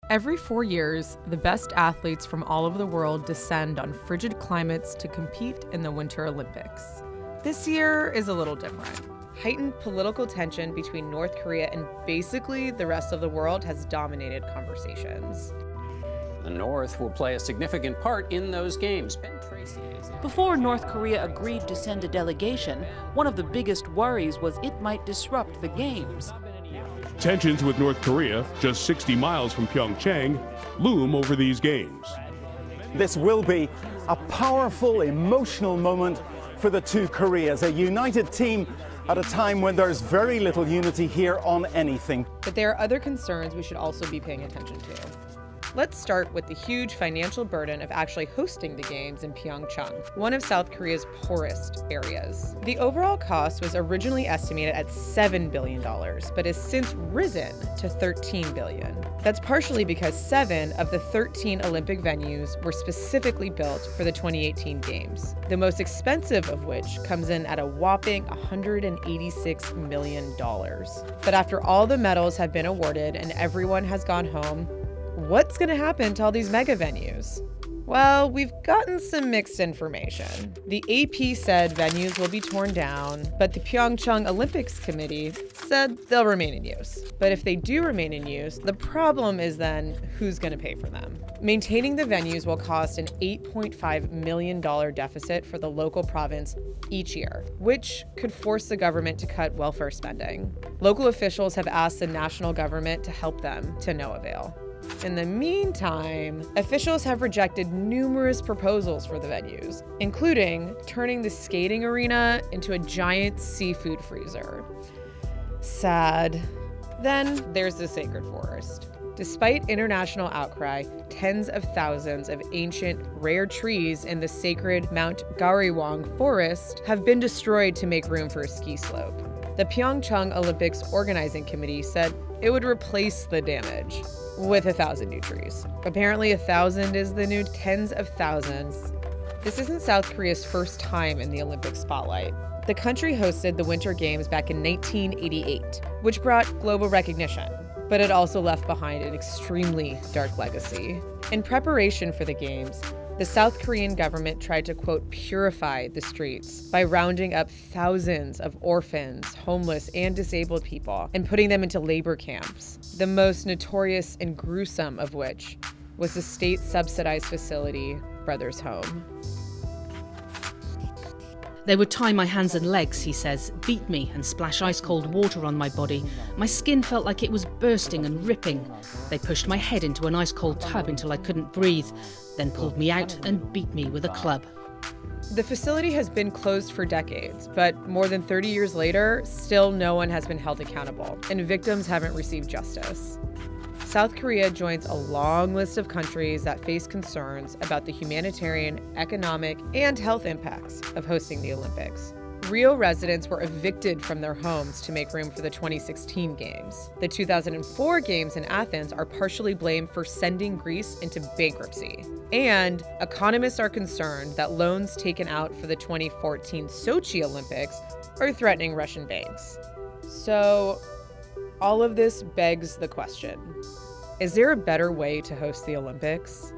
Every 4 years, the best athletes from all over the world descend on frigid climates to compete in the Winter Olympics. This year is a little different. Heightened political tension between North Korea and basically the rest of the world has dominated conversations. The North will play a significant part in those games. Before North Korea agreed to send a delegation, one of the biggest worries was it might disrupt the games. Tensions with North Korea, just 60 miles from Pyeongchang, loom over these games. This will be a powerful, emotional moment for the two Koreas, a united team at a time when there's very little unity here on anything. But there are other concerns we should also be paying attention to. Let's start with the huge financial burden of actually hosting the games in Pyeongchang, one of South Korea's poorest areas. The overall cost was originally estimated at $7 billion, but has since risen to $13 billion. That's partially because 7 of the 13 Olympic venues were specifically built for the 2018 Games, the most expensive of which comes in at a whopping $186 million. But after all the medals have been awarded and everyone has gone home, what's going to happen to all these mega venues? Well, we've gotten some mixed information. The AP said venues will be torn down, but the Pyeongchang Olympics Committee said they'll remain in use. But if they do remain in use, the problem is then who's going to pay for them? Maintaining the venues will cost an $8.5 million deficit for the local province each year, which could force the government to cut welfare spending. Local officials have asked the national government to help them, to no avail. In the meantime, officials have rejected numerous proposals for the venues, including turning the skating arena into a giant seafood freezer. Sad. Then there's the sacred forest. Despite international outcry, tens of thousands of ancient, rare trees in the sacred Mount Gariwang forest have been destroyed to make room for a ski slope. The Pyeongchang Olympics Organizing Committee said it would replace the damage with 1,000 new trees. Apparently 1,000 is the new tens of thousands. This isn't South Korea's first time in the Olympic spotlight. The country hosted the Winter Games back in 1988, which brought global recognition, but it also left behind an extremely dark legacy. In preparation for the Games, the South Korean government tried to, quote, purify the streets by rounding up thousands of orphans, homeless, and disabled people and putting them into labor camps, the most notorious and gruesome of which was the state-subsidized facility, Brothers Home. They would tie my hands and legs, he says, beat me and splash ice-cold water on my body. My skin felt like it was bursting and ripping. They pushed my head into an ice-cold tub until I couldn't breathe, then pulled me out and beat me with a club. The facility has been closed for decades, but more than 30 years later, still no one has been held accountable, and victims haven't received justice. South Korea joins a long list of countries that face concerns about the humanitarian, economic, and health impacts of hosting the Olympics. Real residents were evicted from their homes to make room for the 2016 Games. The 2004 Games in Athens are partially blamed for sending Greece into bankruptcy. And economists are concerned that loans taken out for the 2014 Sochi Olympics are threatening Russian banks. So, all of this begs the question, is there a better way to host the Olympics?